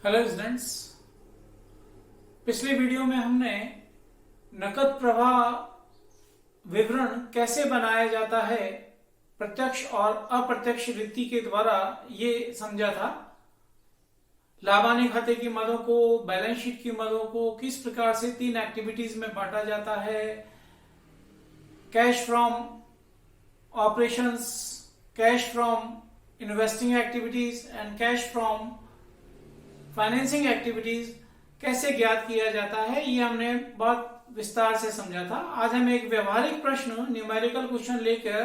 Hello students. पिछले video में हमने नकद प्रवाह विवरण कैसे बनाया जाता है प्रत्यक्ष और अप्रत्यक्ष वित्त के द्वारा ये समझा था। लाभानी खाते की मदों को, बैलेंस शीट की मदों को किस प्रकार से तीन एक्टिविटीज में बांटा जाता है। Cash from operations, cash from investing activities and cash from financing activities कैसे ज्ञात किया जाता है, ये हमने बहुत विस्तार से समझा था। आज हम एक व्यवहारिक प्रश्न, न्यूमेरिकल क्वेश्चन लेकर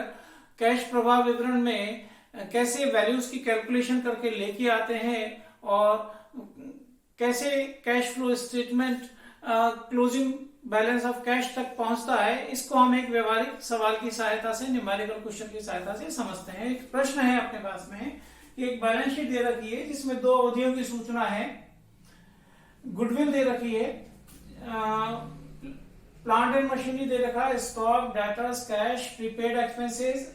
कैश प्रवाह विवरण में कैसे वैल्यूज की कैलकुलेशन करके लेके आते हैं और कैसे cash flow statement closing balance of cash तक पहुंचता है, इसको हम एक व्यवहारिक सवाल की सहायता से, न्यूमेरिकल क्वेश्चन की सहायता से समझते हैं। एक प्रश्न है अपने पास में, एक बैलेंस शीट दे रखी है जिसमें दो अवधियों की सूचना है। गुडविल दे रखी है, प्लांट एंड मशीनरी दे रखा है, stock, debtors, cash, prepaid expenses,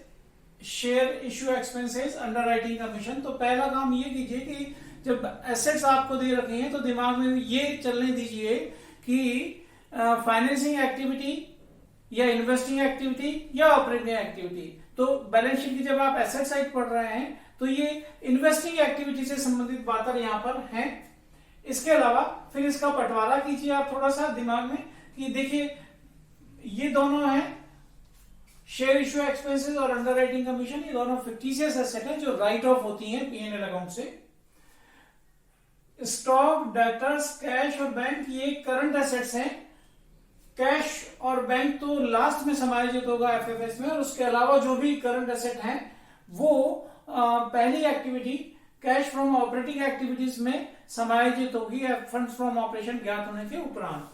share issue expenses, underwriting commission. तो पहला काम ये कीजिए कि जब एसेट्स आपको दे रखे हैं तो दिमाग में ये चलने दीजिए कि फाइनेंसिंग एक्टिविटी या इन्वेस्टिंग एक्टिविटी या ऑपरेटिंग एक्टिविटी। तो बैलेंस शीट की जब आप एसेट साइड पढ़ रहे हैं तो ये इन्वेस्टिंग एक्टिविटी से संबंधित बातें यहाँ पर हैं। इसके अलावा फिर इसका बंटवारा कीजिए आप थोड़ा सा दिमाग में कि देखिए ये दोनों हैं, शेयर इश्यू एक्सपेंसेस और अंडरराइटिंग कमीशन, ये दोनों फिक्टिशियस एसेट है जो राइट ऑफ होती हैं पीएनएल अकाउंट से। स्टॉक, डेटर्स, कैश और बैंक ये करंट एसेट्स हैं। कैश और बैंक तो लास्ट में समायोजित होगा एफएफएस में, और उसके अलावा जो भी करंट एसेट हैं वो पहली activity cash from operating activities में समायोजित होगी फंड्स फ्रॉम ऑपरेशन ज्ञात होने के उपरांत।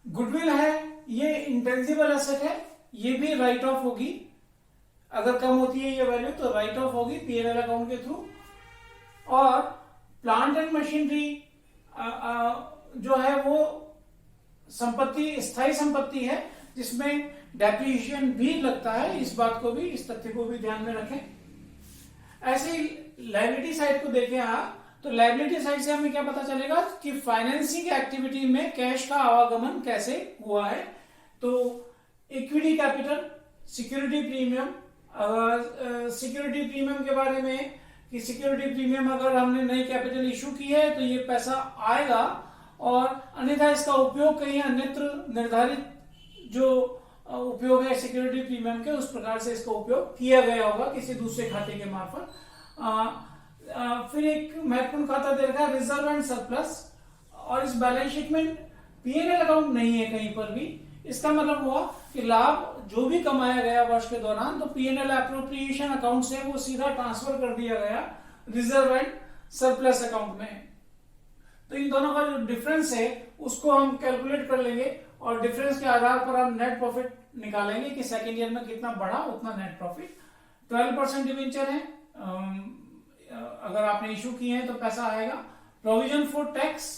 गुडविल है, ये इंटेंजिबल एसेट है, ये भी राइट ऑफ होगी। अगर कम होती है ये वैल्यू तो राइट ऑफ होगी पीएनएल अकाउंट के थ्रू। और प्लांट एंड मशीनरी जो है वो संपत्ति, स्थायी संपत्ति है जिसमें डेप्रिसिएशन भी लगता है। इस बात को भी, इस तथ्य को भी ध्यान में रखें। ऐसे ही लायबिलिटी साइड को देखें आप, तो लायबिलिटी साइड से हमें क्या पता चलेगा कि फाइनेंसिंग एक्टिविटी में कैश का आवागमन कैसे हुआ है। तो equity capital, security premium, security premium के बारे में कि सिक्योरिटी प्रीमियम अगर हमने नई कैपिटल इशू की है तो ये पैसा आएगा, और अन्यथा इसका उपयोग कहीं अन्यत्र निर्धारित जो उपयोग है सिक्योरिटी प्रीमियम के, उस प्रकार से इसका उपयोग किया गया होगा किसी दूसरे खाते के मार्फत। फिर एक महत्वपूर्ण खाता दे रखा है रिजर्व एंड सरप्लस, और इस बैलेंस शीट में पीएनएल अकाउंट नहीं है कहीं पर भी। इसका मतलब हुआ कि लाभ जो भी कमाया गया वर्ष के दौरान तो पीएनएल एप्रोप्रिएशन अकाउंट से वो सीधा ट्रांसफर कर दिया गया रिजर्व एंड सरप्लस अकाउंट में। तो इन दोनों का जो डिफरेंस है उसको हम कैलकुलेट कर लेंगे, और डिफरेंस के आधार पर हम नेट प्रॉफिट निकालेंगे कि सेकेंड ईयर में कितना बढ़ा उतना नेट प्रॉफिट। 12% डिवेंचर है, अगर आपने इशू किए हैं तो पैसा आएगा। प्रोविजन फॉर टैक्स,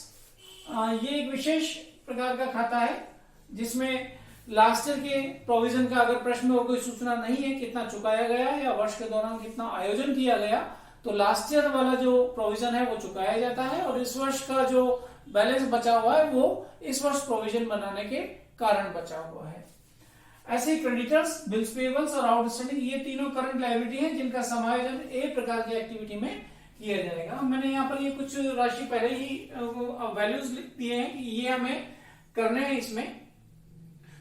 ये एक विशेष प्रकार का खाता है जिसमें लास्ट ईयर के प्रोविजन का अगर प्रश्न में कोई सूचना नहीं है, कितना चुकाया गया या वर्ष के दौरान कितना आयोजन किया गया, तो लास्ट ईयर वाला जो प्रोविजन है वो चुकाया जाता है, और इस वर्ष का जो बैलेंस बचा हुआ है वो इस वर्ष प्रोविजन बनाने के कारण बचा हुआ है। ऐसे ही क्रेडिटर्स, बिल्स पेबल्स और आउटस्टैंडिंग, ये तीनों करंट लायबिलिटी है जिनका समायोजन ए प्रकार की एक्टिविटी में किया जाएगा। मैंने यहाँ पर ये कुछ राशि पहले ही वैल्यूज लिख दिए हैं कि ये हमें करने हैं इसमें।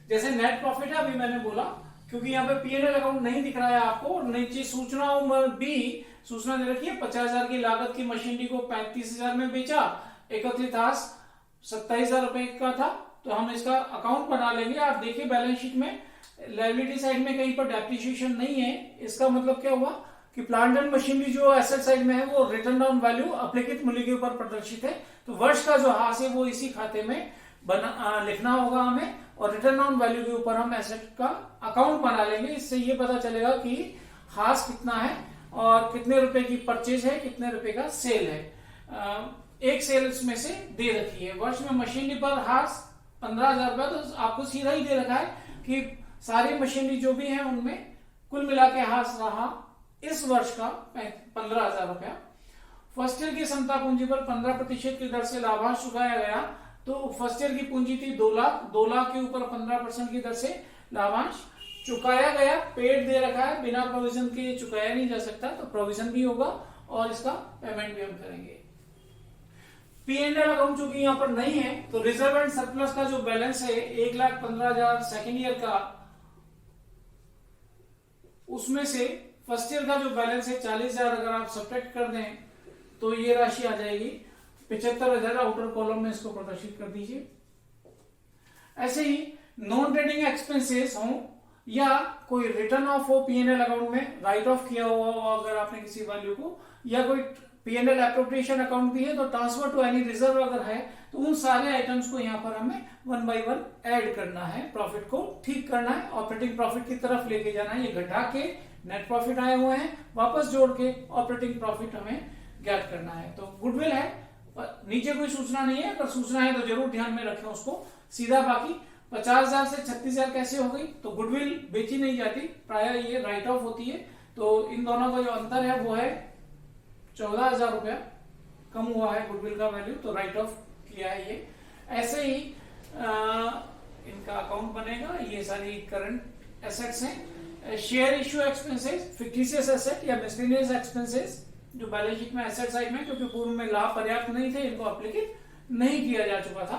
जैसे नेट प्रॉफिट है, अभी मैंने बोला, क्योंकि यहाँ पे पीएनएल अकाउंट नहीं दिख रहा है आपको, और नीचे सूचनाओं में भी सूचना दे रखी है 50,000 की लागत की मशीनरी को 35,000 में बेचा, एकत्रित हास 27,000 रुपए का था, तो हम इसका अकाउंट बना लेंगे। आप देखिए बैलेंस शीट में लायबिलिटी साइड में कहीं पर डेप्रिसिएशन नहीं है। इसका मतलब क्या हुआ कि प्लांट एंड मशीनरी जो एसेट साइड में है वो रिटर्न डाउन वैल्यू अपेक्षित मूल्य के ऊपर प्रदर्शित है, तो वर्ष का जो हास है वो इसी खाते में लिखना होगा हमें, और रिटर्न डाउन वैल्यू के ऊपर हम एसेट का अकाउंट बना लेंगे। इससे ये पता चलेगा कि हास कितना है और कितने रुपए की परचेज है, कितने रुपए का सेल है। एक सेल्स में से दे रखी है, वर्ष में मशीनरी पर हास 15,000 रुपए, तो आपको सीधा ही दे रखा है कि सारी मशीनरी जो भी है उनमें कुल मिला के हास रहा इस वर्ष का 15,000 रुपया। फर्स्ट ईयर की क्षमता पूंजी पर 15% की दर से लाभांश चुकाया गया, तो फर्स्ट ईयर की पूंजी थी 2 लाख, 2 लाख के ऊपर 15% की दर से लाभांश चुकाया गया, पेड दे रखा है, बिना प्रोविजन के चुकाया नहीं जा सकता, तो प्रोविजन भी होगा और इसका पेमेंट भी हम करेंगे। पी एंड एल अकाउंट चूंकि यहाँ पर नहीं है, तो रिजर्व एंड सरप्लस का जो बैलेंस है 1,15,000 सेकेंड ईयर का, उसमें से फर्स्ट ईयर का जो बैलेंस है 40,000 अगर आप सब्ट्रैक्ट कर दें तो ये राशि आ जाएगी 75,000। आउटर कॉलम में इसको प्रदर्शित कर दीजिए। ऐसे ही नॉन ट्रेडिंग एक्सपेंसेस हो या कोई रिटर्न ऑफ हो पीएनएल अकाउंट में, राइट ऑफ किया हुआ हो अगर आपने किसी वैल्यू को, या कोई पीएनएल एप्रोप्रिएशन अकाउंट भी है, तो ट्रांसफर टू एनी रिजर्व अगर है, तो उन सारे आइटम्स को यहाँ पर हमें 1 बाय 1 ऐड करना है, प्रॉफिट को ठीक करना है, ऑपरेटिंग प्रॉफिट की तरफ लेके जाना है। ये घटा के नेट प्रॉफिट आए हुए हैं, वापस जोड़ के ऑपरेटिंग प्रॉफिट हमें ज्ञात करना है। तो गुडविल है, नीचे कोई सूचना नहीं है, अगर सूचना है तो जरूर ध्यान में रखें उसको। सीधा बाकी 50,000 से 36,000 कैसे हो गई, तो गुडविल बेची नहीं जाती, प्राय ये राइट ऑफ होती है। तो इन दोनों का जो अंतर है वो है 14,000 रुपया कम हुआ है गुडविल का वैल्यू, तो राइट ऑफ किया है ये। ऐसे ही इनका अकाउंट बनेगा। ये सारी करंट एसेट्स हैं। Share issue expenses, fictitious asset या मिसलेनियस एक्सपेंसेस जो बैलेंस शीट में एसेट साइड में, क्योंकि पूर्व में लाभ पर्याप्त नहीं थे, इनको एप्लीकेट नहीं किया जा चुका था,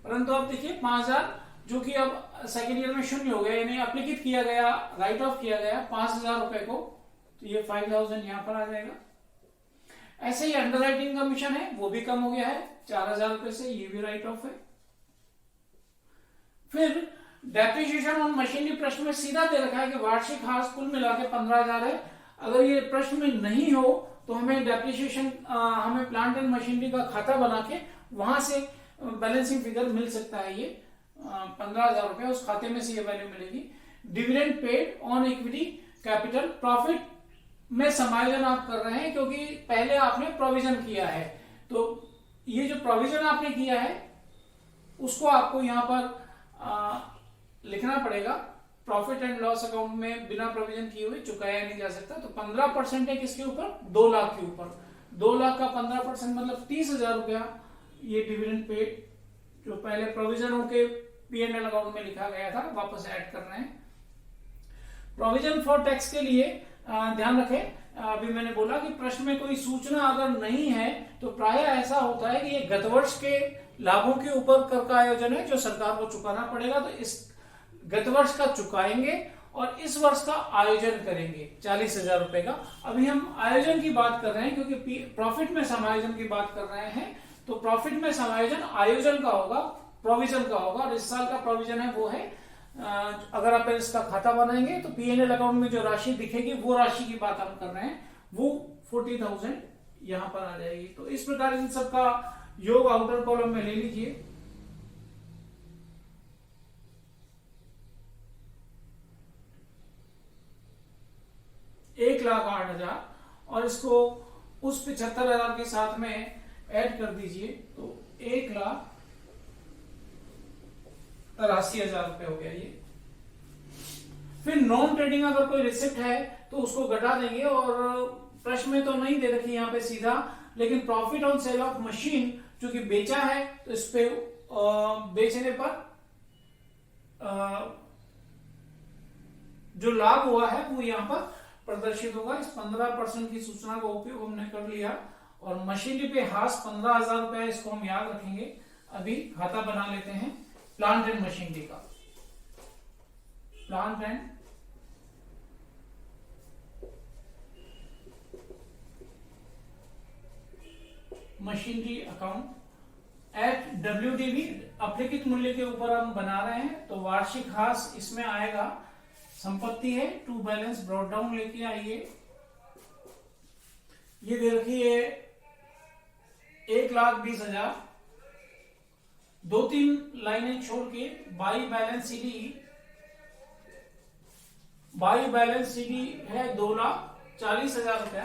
परंतु अब देखिए 5,000 जो कि अब सेकेंड ईयर में शून्य हो गया, यानी एप्लीकेट किया गया, राइट ऑफ किया गया 5,000 रुपए को, तो ये 5,000 यहां पर आ जाएगा। ऐसे ही अंडरराइटिंग कमीशन है, वो भी कम हो गया है 4,000 रुपए से, ये भी राइट ऑफ है। फिर डेप्रिसिएशन ऑन मशीनरी प्रश्न में सीधा दे रखा है कि वार्षिक हास कुल मिला के 15,000 है। अगर ये प्रश्न में नहीं हो तो हमें डेप्रिसिएशन, हमें प्लांट एंड मशीनरी का खाता बना के वहां से बैलेंसिंग फिगर मिल सकता है। ये 15,000 रुपए उस खाते में से ये वैल्यू मिलेगी। Dividend paid on equity capital, profit में समायोजन आप कर रहे हैं क्योंकि पहले आपने प्रोविजन किया है, तो ये जो प्रोविजन आपने किया है उसको आपको यहां पर लिखना पड़ेगा। प्रॉफिट एंड लॉस अकाउंट में बिना प्रोविजन किए हुए चुकाया नहीं जा सकता। तो 15% है किसके ऊपर, 2 लाख के ऊपर। 2 लाख का 15% मतलब 30,000 रुपया ये डिविडेंड पेड जो पहले प्रोविजन के पीएनएल अकाउंट में लिखा गया था वापस ऐड कर रहे हैं। प्रोविजन फॉर टैक्स के लिए ध्यान रखें, अभी मैंने बोला कि प्रश्न में कोई सूचना अगर नहीं है तो प्राय ऐसा होता है कि ये गत वर्ष के लाभों के ऊपर कर का आयोजन है जो सरकार को चुकाना पड़ेगा, तो इस गत वर्ष का चुकाएंगे और इस वर्ष का आयोजन करेंगे 40,000 रुपए का। अभी हम आयोजन की बात कर रहे हैं क्योंकि प्रॉफिट में समायोजन की बात कर रहे हैं, तो प्रॉफिट में समायोजन आयोजन का होगा, प्रोविजन का होगा। और इस साल का प्रोविजन है वो है, अगर आप इसका खाता बनाएंगे तो पीएनएल अकाउंट में जो राशि दिखेगी वो राशि की बात हम कर रहे हैं, वो 40,000 यहां पर आ जाएगी। तो इस प्रकार इन सबका योग आउटर कॉलम में ले लीजिए। एक 1,08,000 और इसको उस 75,000 के साथ में ऐड कर दीजिए, तो 1,83,000 रुपए हो गया ये। फिर नॉन ट्रेडिंग अगर कोई रिसिप्ट है तो उसको घटा देंगे, और प्रश्न में तो नहीं दे रखी यहाँ पे सीधा, लेकिन profit on sale of machine चूंकि बेचा है तो इस पे बेचने पर जो लाभ हुआ है वो यहाँ पर प्रदर्शित होगा। इस 15% की सूचना का उपयोग हमने कर लिया, और मशीनरी पे हास 15,000 रुपए, इसको हम याद रखेंगे। अभी खाता बना लेते हैं प्लांट एंड मशीनरी का। Plant and machinery account at WDV, अप्लिकित मूल्य के ऊपर हम बना रहे हैं, तो वार्षिक हास इसमें आएगा। संपत्ति है टू बैलेंस ब्रॉट डाउन लेके आइए, ये दे रखी है 1,20,000, 2-3 लाइनें छोड़ के बाई बैलेंस सीडी है 2,40,000 रुपया।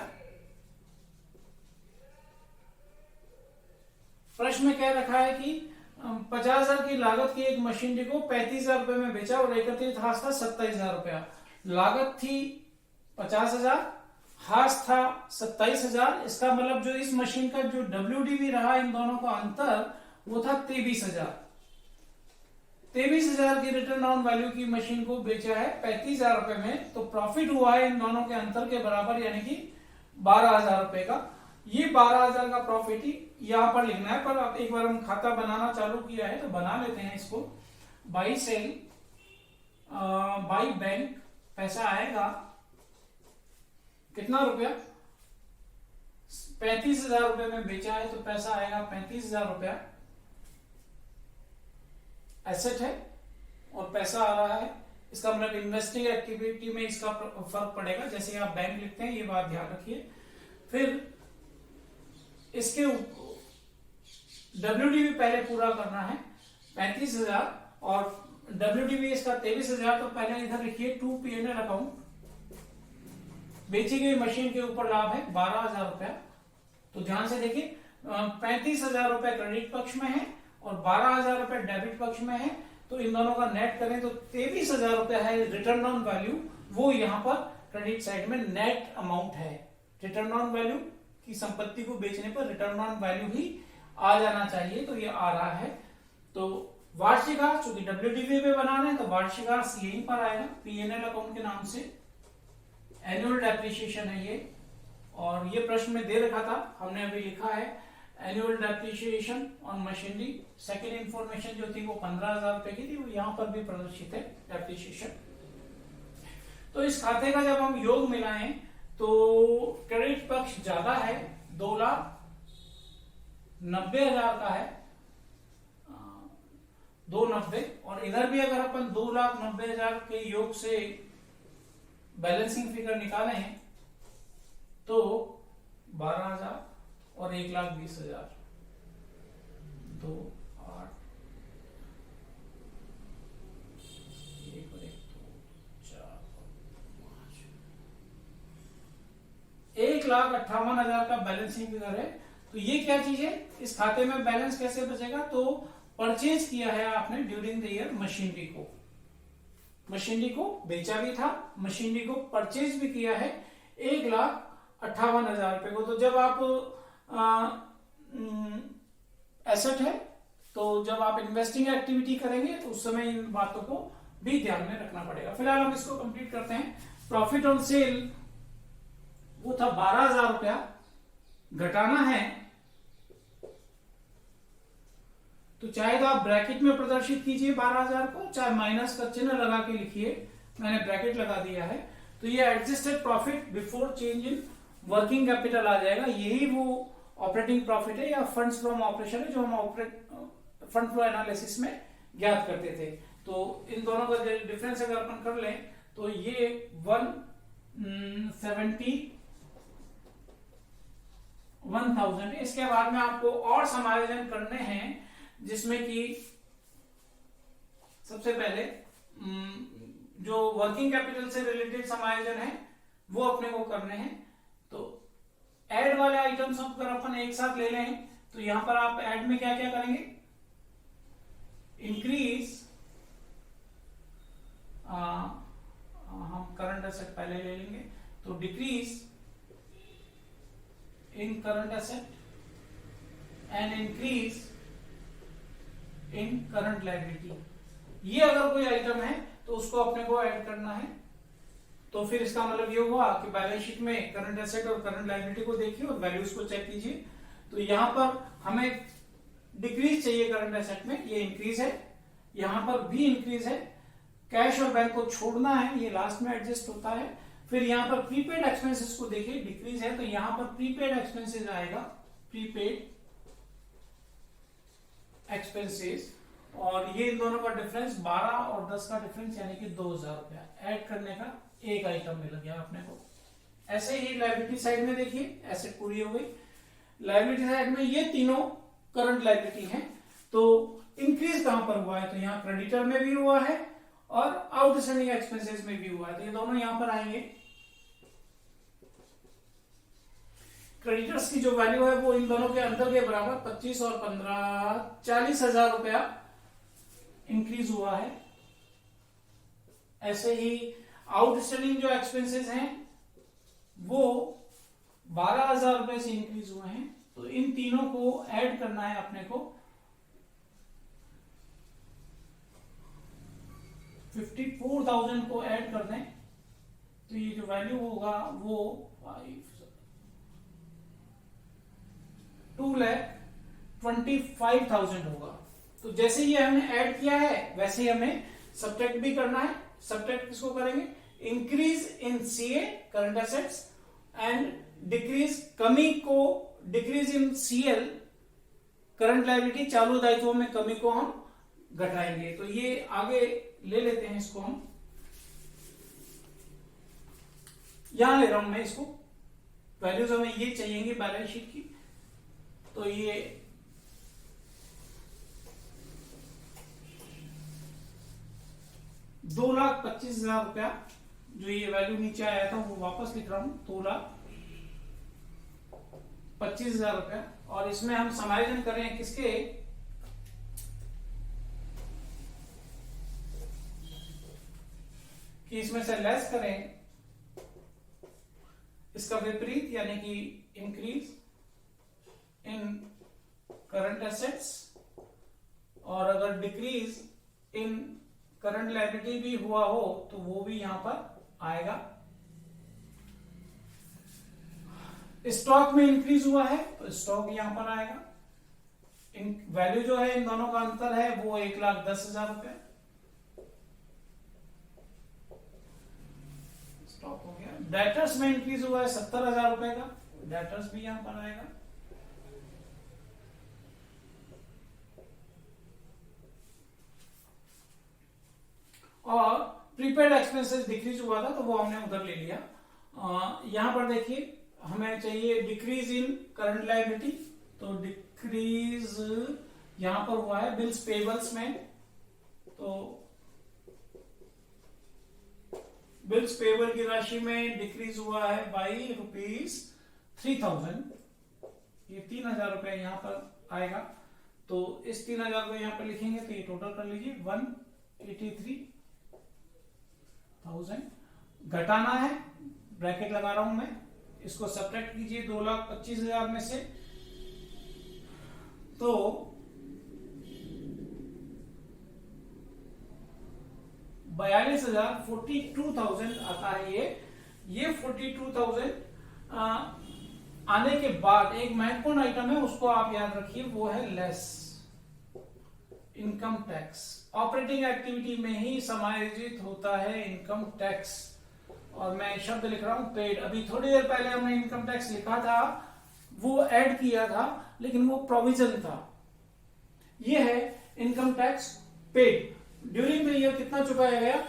प्रश्न में कह रखा है कि 50,000 की लागत की एक मशीनरी को 35,000 रुपए में बेचा और एकत्रित हास था 27,000 रुपया। लागत थी 50,000, हाथ था 27,000, इसका मतलब जो इस मशीन का जो WDV रहा इन दोनों का अंतर वो था 23,000। 23,000 की रिटर्न ऑन वैल्यू की मशीन को बेचा है 35,000 रुपए में, तो प्रॉफिट हुआ है इन दोनों के अंतर के बराबर, यानी कि 12,000 रुपए का। ये 12,000 का प्रॉफिट ही यहां पर लिखना है, पर अब एक बार हम खाता बनाना चालू किया है तो बना लेते हैं इसको। बाई सेल बाई बैंक, पैसा आएगा कितना रुपया, 35,000 रुपए में बेचा है तो पैसा आएगा 35,000 रुपया। एसेट है और पैसा आ रहा है, इसका मतलब इन्वेस्टिंग एक्टिविटी में इसका फर्क पड़ेगा, जैसे आप बैंक लिखते हैं, ये बात ध्यान रखिए। फिर इसके WDV पहले पूरा करना है 35,000 और WDV इसका 23,000, तो पहले इधर लिखिए टू P&L अकाउंट। बेची गई मशीन के ऊपर लाभ है 12,000 रुपया, तो ध्यान से देखिए 35,000 रुपए क्रेडिट पक्ष में है और 12,000 रुपए डेबिट पक्ष में है, तो इन दोनों का नेट करें तो 23,000 रुपए है रिटर्न ऑन वैल्यू, वो यहाँ पर क्रेडिट साइड में नेट अमाउंट है। रिटर्न ऑन वैल्यू की संपत्ति को बेचने पर रिटर्न ऑन वैल्यू ही आ जाना चाहिए, तो ये आ रहा है। तो वार्षिकांश, चूंकि WDV में बनाना है तो वार्षिकांश यहीं पर आएगा P&L अकाउंट के नाम से। एनुअल डेप्रिसिएशन है ये, और ये प्रश्न में दे रखा था, हमने अभी लिखा है annual depreciation on machinery. Second information जो थी वो 15,000 रुपए की थी, वो यहां पर भी प्रदर्शित है डेप्रिसिएशन। तो इस खाते का जब हम योग मिलाएं तो क्रेडिट पक्ष ज्यादा है, 2,90,000 का है, 290, और इधर भी अगर अपन 2,90,000 के योग से बैलेंसिंग फिगर निकाले हैं तो 12,000 और 1,20,000, 2, 8, 1 और 1, 2, 4, 5, 1,58,000 का बैलेंसिंग फिगर है। तो ये क्या चीज है, इस खाते में बैलेंस कैसे बचेगा, तो परचेज किया है आपने ड्यूरिंग द ईयर मशीनरी को, मशीनरी को बेचा भी था, मशीनरी को परचेज भी किया है 1,58,000 रुपए को। तो जब आप एसेट है, तो जब आप इन्वेस्टिंग एक्टिविटी करेंगे तो उस समय इन बातों को भी ध्यान में रखना पड़ेगा। फिलहाल हम इसको कंप्लीट करते हैं। प्रॉफिट ऑन सेल वो था 12,000 रुपया, घटाना है तो चाहे तो आप ब्रैकेट में प्रदर्शित कीजिए 12,000 को, चाहे माइनस का चिन्ह लगा के लिखिए, मैंने ब्रैकेट लगा दिया है। तो ये adjusted profit before change in working capital आ जाएगा। यही वो ऑपरेटिंग प्रॉफिट है या फंड्स फ्रॉम ऑपरेशन है जो हम फंड फ्लो एनालिसिस में ज्ञात करते थे। तो इन दोनों का डिफरेंस अगर अपन कर लें तो ये 171,000। इसके बाद में आपको और समायोजन करने हैं, जिसमें कि सबसे पहले जो वर्किंग कैपिटल से रिलेटेड समायोजन है वो अपने को करने हैं। तो ऐड वाले आइटम्स अगर अपन एक साथ ले लें तो यहां पर आप ऐड में क्या क्या करेंगे, इंक्रीज, हम करंट एसेट पहले ले लेंगे, तो decrease in current asset and increase in current liability. ये अगर कोई आइटम है तो उसको अपने को ऐड करना है। तो फिर इसका मतलब ये हुआ कि बैलेंस शीट में करंट एसेट और करंट लायबिलिटी को देखिए और वैल्यूज को चेक कीजिए। तो यहां पर हमें डिक्रीज चाहिए करंट एसेट में, ये इंक्रीज है, यहां पर भी इंक्रीज है। कैश और बैंक को छोड़ना है, ये लास्ट में एडजस्ट होता है। फिर यहां पर प्रीपेड एक्सपेंसेस को देखिए, डिक्रीज है तो यहां पर प्रीपेड एक्सपेंसेस आएगा, प्रीपेड एक्सपेंसेस, और ये इन दोनों का डिफरेंस 12 और 10 का डिफरेंस यानी कि 2,000 रुपया ऐड करने का एक आइटम मिल गया अपने को। ऐसे ही लायबिलिटी साइड में देखिए, एसेट पूरी हो गई। लायबिलिटी साइड में ये तीनों करंट लायबिलिटी हैं। तो इंक्रीज कहां पर हुआ है, तो यहाँ क्रेडिटर में भी हुआ है और आउटस्टैंडिंग एक्सपेंसेस में भी हुआ है, तो ये दोनों यहां पर आएंगे। क्रेडिटर्स की जो वैल्यू है वो इन दोनों के अंतर के बराबर 25 और 15 40,000 रुपया इंक्रीज हुआ है। ऐसे ही आउटस्टैंडिंग जो एक्सपेंसेस हैं वो 17,000 रुपए से इंक्रीज हुए हैं, तो इन तीनों को ऐड करना है अपने को। 54,000 को ऐड कर दें तो ये जो वैल्यू होगा वो 2,25,000 होगा। तो जैसे ये हमने ऐड किया है वैसे ही हमें सब्ट्रैक्ट भी करना है। सब्ट्रैक्ट किसको करेंगे? Increase in CA current assets and decrease, कमी को decrease in CL current liability, चालू दायित्वों में कमी को हम घटाएंगे। तो ये आगे ले लेते हैं, इसको हम यहां ले रहा हूं मैं इसको, वैल्यूज हमें ये चाहिएंगी बैलेंस शीट की। तो ये 2,25,000 रुपया जो ये वैल्यू नीचे आया था वो वापस लिख रहा हूं, 2,25,000 रुपया। और इसमें हम समायोजन कर रहे हैं किसके? कि इसमें से लेस करें इसका विपरीत, यानी कि इंक्रीज इन करंट एसेट्स, और अगर डिक्रीज इन करंट लायबिलिटी भी हुआ हो तो वो भी यहां पर आएगा। स्टॉक में इंक्रीज हुआ है तो स्टॉक यहां पर आएगा। वैल्यू जो है इन दोनों का अंतर है वो 1,10,000 रुपए स्टॉक हो गया। डेटर्स में इंक्रीज हुआ है 70,000 रुपए का, डेटर्स भी यहां पर आएगा। और प्रीपेड एक्सपेंसेस डिक्रीज हुआ था तो वो हमने उधर ले लिया। यहां पर देखिए हमें चाहिए डिक्रीज इन करंट लायबिलिटी, तो डिक्रीज यहां पर हुआ है बिल्स पेबल्स में। तो बिल्स पेबल की राशि में डिक्रीज हुआ है बाई ₹3,000, ये 3,000 रुपए यहां पर आएगा। तो इस 3,000 को यहां पर लिखेंगे तो ये टोटल कर लीजिए 183,000। घटाना है, ब्रैकेट लगा रहा हूं मैं, इसको सब्ट्रैक्ट कीजिए 2,25,000 में से, तो 42,000 आता है। ये 42,000 आने के बाद एक महत्वपूर्ण आइटम है, उसको आप याद रखिए, वो है less income tax. Operating activity में ही समायोजित होता है इनकम टैक्स, और मैं शब्द लिख रहा हूं पेड। अभी थोड़ी देर पहले हमने इनकम टैक्स लिखा था, वो ऐड किया था, लेकिन वो प्रोविजन था। ये है income tax paid. During the year कितना चुकाया गया?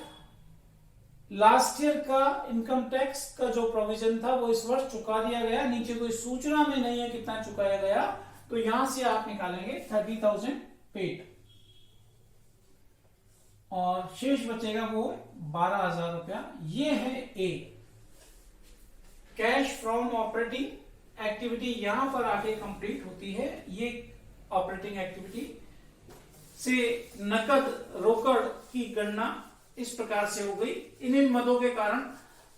लास्ट ईयर का इनकम टैक्स का जो प्रोविजन था वो इस वर्ष चुका दिया गया। नीचे कोई सूचना में नहीं है कितना चुकाया गया, तो यहां से आप निकालेंगे 30,000 पेड, और शेष बचेगा वो 12,000 रुपया। ये है ए, कैश फ्रॉम ऑपरेटिंग एक्टिविटी यहां पर आके कंप्लीट होती है। ये ऑपरेटिंग एक्टिविटी से नकद रोकड़ की गणना इस प्रकार से हो गई। इन मदों के कारण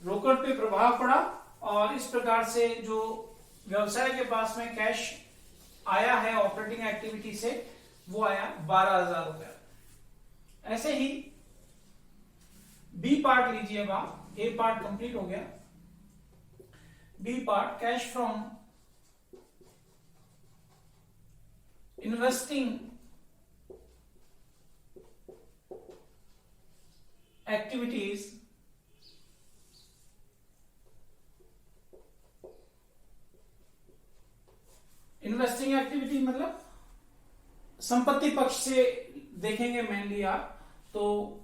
रोकड़ पे प्रभाव पड़ा, और इस प्रकार से जो व्यवसाय के पास में कैश आया है ऑपरेटिंग एक्टिविटी से, वो आया 12,000 रुपया। ऐसे ही बी पार्ट लीजिए आप, ए पार्ट कंप्लीट हो गया। B part, cash from investing activities investing activity मतलब संपत्ति पक्ष से देखेंगे मेनली आप, तो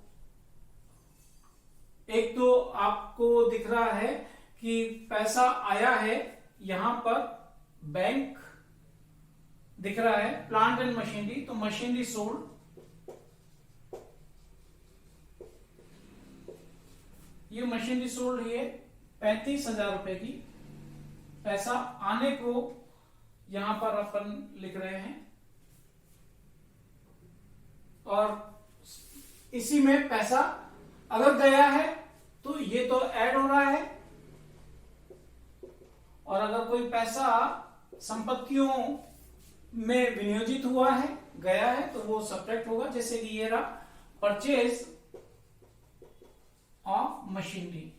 एक तो आपको दिख रहा है कि पैसा आया है, यहां पर बैंक दिख रहा है, प्लांट एंड मशीनरी, तो मशीनरी सोल्ड, ये मशीनरी सोल्ड है 35,000 रुपए की। पैसा आने को यहां पर अपन लिख रहे हैं, और इसी में पैसा अगर गया है तो ये तो ऐड हो रहा है, और अगर कोई पैसा संपत्तियों में विनियोजित हुआ है, गया है, तो वो सब्ट्रैक्ट होगा। जैसे कि ये रहा परचेज ऑफ मशीनरी,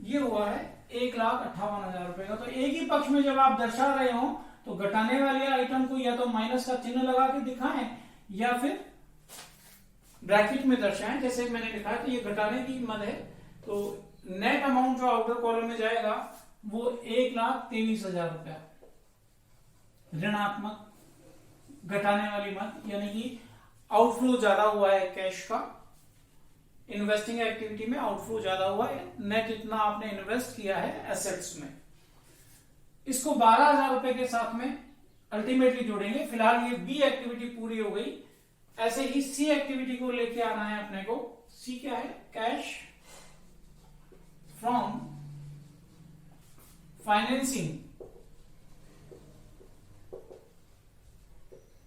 ये हुआ है 1,58,000 रुपए का। तो एक ही पक्ष में जब आप दर्शा रहे हो तो घटाने वाले आइटम को या तो माइनस का चिन्ह लगा के दिखाएं या फिर ब्रैकेट में दर्शाएं। जैसे मैंने लिखा है तो ये घटाने की मद है, तो नेट अमाउंट जो आउटर कॉलम में जाएगा वो 1,23,000 रुपया ऋणात्मक, घटाने वाली मद, यानी कि आउटफ्लो ज्यादा हुआ है कैश का, इन्वेस्टिंग एक्टिविटी में आउटफ्लो ज्यादा हुआ है, नेट इतना आपने इन्वेस्ट किया है एसेट्स में। इसको 12,000 रुपए के साथ में अल्टीमेटली जोड़ेंगे। फिलहाल ये बी एक्टिविटी पूरी हो गई। ऐसे ही सी एक्टिविटी को लेके आना है अपने को। सी क्या है? Cash from financing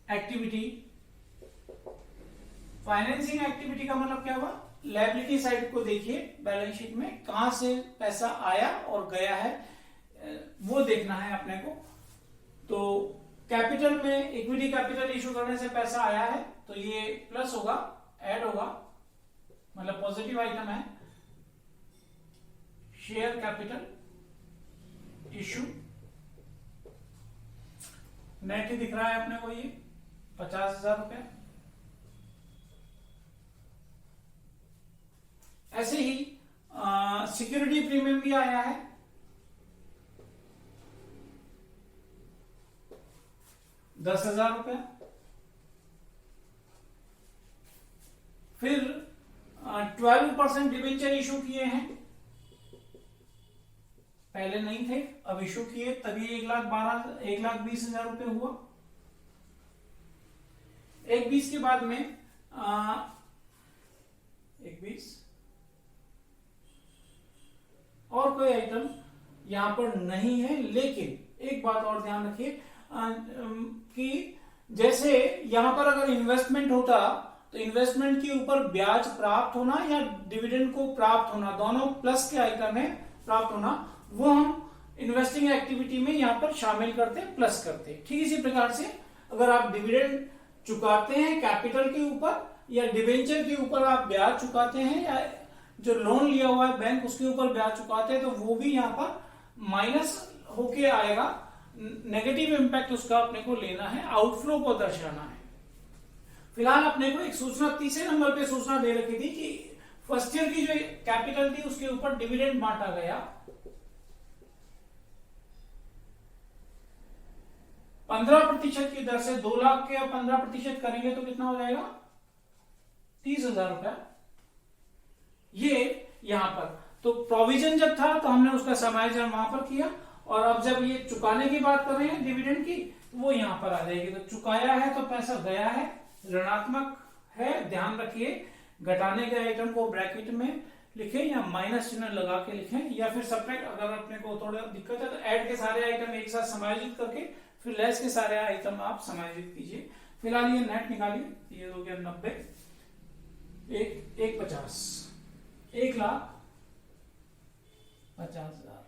activity. Financing activity का मतलब क्या हुआ? लायबिलिटी साइड को देखिए बैलेंस शीट में, कहां से पैसा आया और गया है वो देखना है अपने को। तो कैपिटल में इक्विटी कैपिटल इशू करने से पैसा आया है तो ये प्लस होगा, ऐड होगा, मतलब पॉजिटिव आइटम है। शेयर कैपिटल इशू, नेट ही दिख रहा है अपने को ये 50,000 रुपए। ऐसे ही सिक्योरिटी प्रीमियम भी आया है, ₹10,000। फिर 12% डिबेंचर इशू किए हैं, पहले नहीं थे, अब इशू किए तभी 1,20,000 रुपए हुआ। 1,20 के बाद में 1,20 और कोई आइटम यहां पर नहीं है। लेकिन एक बात और ध्यान रखिए कि जैसे यहां पर अगर इन्वेस्टमेंट होता तो इन्वेस्टमेंट के ऊपर ब्याज प्राप्त होना या डिविडेंड को प्राप्त होना, दोनों प्लस के आइटम है, प्राप्त होना, वो हम इन्वेस्टिंग एक्टिविटी में यहां पर शामिल करते, प्लस करते। ठीक इसी प्रकार से अगर आप डिविडेंड चुकाते हैं कैपिटल के ऊपर या डिवेंचर के ऊपर आप ब्याज चुकाते हैं या जो लोन लिया हुआ है बैंक उसके ऊपर ब्याज चुकाते हैं तो वो भी यहां पर माइनस होके आएगा। नेगेटिव इंपैक्ट उसका अपने को लेना है, आउटफ्लो को दर्शाना है। फिलहाल अपने को एक सूचना तीसरे नंबर पे सूचना दे रखी थी कि फर्स्ट ईयर की जो कैपिटल थी उसके ऊपर डिविडेंड बांटा गया 15% की दर से। 2 लाख के 15% करेंगे तो कितना हो जाएगा? 30,000 रुपया। ये यहां पर तो प्रोविजन जब था तो हमने उसका समायोजन वहां पर किया, और अब जब ये चुकाने की बात कर रहे हैं डिविडेंड की, वो यहां पर आ जाएगी। तो चुकाया है तो पैसा गया है, ऋणात्मक है, ध्यान रखिए। घटाने के आइटम को ब्रैकेट में लिखें या माइनस चिन्ह लगा के लिखें, या फिर सब्ट्रैक्ट, अगर अपने को थोड़ा दिक्कत है तो ऐड के सारे आइटम एक साथ समायोजित करके फिर लेस के सारे आइटम आप समायोजित कीजिए। फिलहाल ये नेट निकालिए, ये हो गया 90, 1,50, 1,50,000।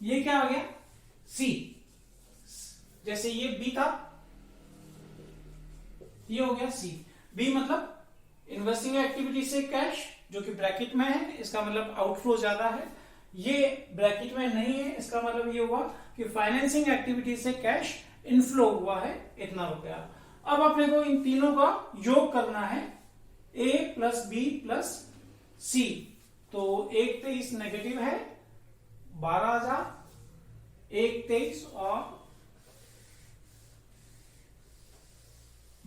ये क्या आ गया? सी। जैसे ये बी था, ये हो गया सी। बी मतलब इन्वेस्टिंग एक्टिविटी से कैश, जो कि ब्रैकेट में है, इसका मतलब आउटफ्लो ज्यादा है। ये ब्रैकेट में नहीं है, इसका मतलब ये हुआ कि फाइनेंसिंग एक्टिविटी से कैश इनफ्लो हुआ है इतना रुपया। अब अपने को इन तीनों का योग करना है, ए प्लस बी प्लस सी। तो 1,23 नेगेटिव है, 12,000, 1,23 और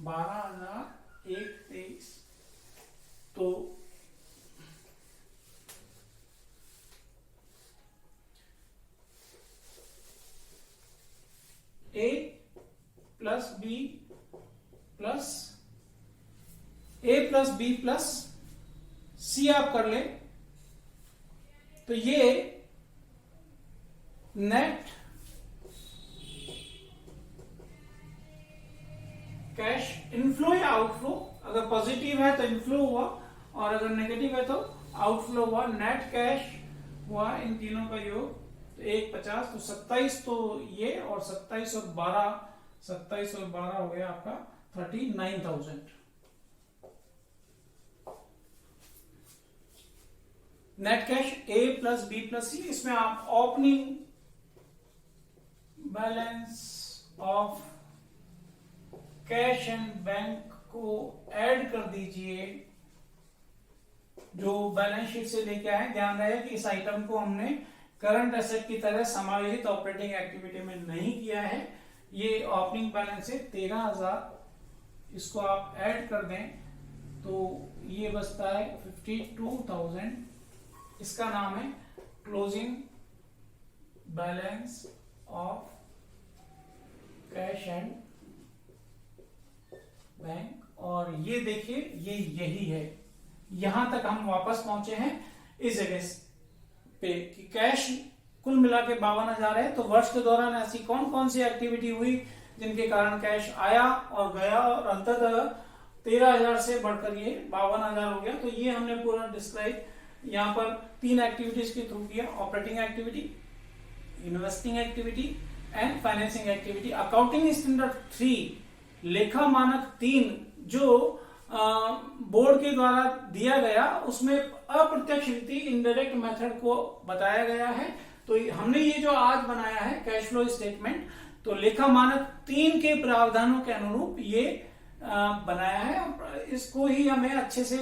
12,000, 1,23, तो ए प्लस बी प्लस ए प्लस बी प्लस सी आप कर ले तो ये नेट कैश इनफ्लो या आउटफ्लो, अगर पॉजिटिव है तो इनफ्लो हुआ और अगर नेगेटिव है तो आउटफ्लो हुआ, नेट कैश हुआ इन तीनों का योग तो 150, तो 27 तो ये, और 27 और 12 हो गया आपका 39,000। नेट कैश ए प्लस बी प्लस सी, इसमें आप opening balance of cash and bank को ऐड कर दीजिए जो बैलेंस शीट से लेके आए। ध्यान रहे कि इस आइटम को हमने करंट एसेट की तरह समायोजित ऑपरेटिंग एक्टिविटी में नहीं किया है। ये ओपनिंग बैलेंस है 13,000, इसको आप ऐड कर दें तो ये बचता है 52,000। इसका नाम है closing balance of cash and bank. और ये देखिए ये यही है, यहां तक हम वापस पहुंचे हैं इस जगह पे कि कैश कुल मिला के 52,000 है। तो वर्ष के दौरान ऐसी कौन कौन सी एक्टिविटी हुई जिनके कारण कैश आया और गया और अंततः 13,000 से बढ़कर ये 52,000 हो गया। तो ये हमने पूरा डिस्क्राइब यहाँ पर 3 एक्टिविटीज के थ्रू किया, operating activity, investing activity and financing activity. Accounting standard 3 लेखा मानक 3 जो बोर्ड के द्वारा दिया गया उसमें अप्रत्यक्ष रीति इनडायरेक्ट मेथड को बताया गया है। तो हमने ये जो आज बनाया है कैश फ्लो स्टेटमेंट, तो लेखा मानक 3 के प्रावधानों के अनुरूप ये बनाया है। इसको ही हमें अच्छे से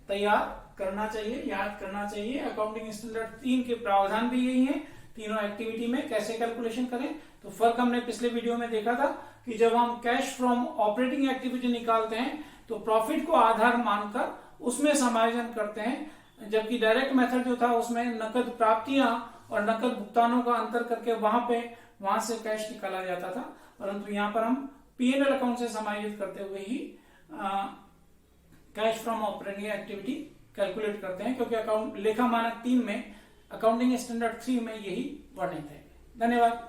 तैयार करना चाहिए, याद करना चाहिए। अकाउंटिंग स्टैंडर्ड 3 के प्रावधान भी यही हैं, तीनों एक्टिविटी में कैसे कैलकुलेशन करें। तो फर्क हमने पिछले वीडियो में देखा था कि जब हम कैश फ्रॉम ऑपरेटिंग एक्टिविटी निकालते हैं तो प्रॉफिट को आधार मानकर उसमें समायोजन करते हैं, जबकि डायरेक्ट मेथड जो था उसमें नकद प्राप्तियां और नकद भुगतानों का अंतर करके वहां से कैश निकाला जाता था। परंतु यहाँ पर हम P&L अकाउंट से समायोजित करते हुए ही cash from operating activity calculate करते हैं, क्योंकि अकाउंट लेखा मानक 3 में अकाउंटिंग स्टैंडर्ड 3 में यही वर्णित है। धन्यवाद।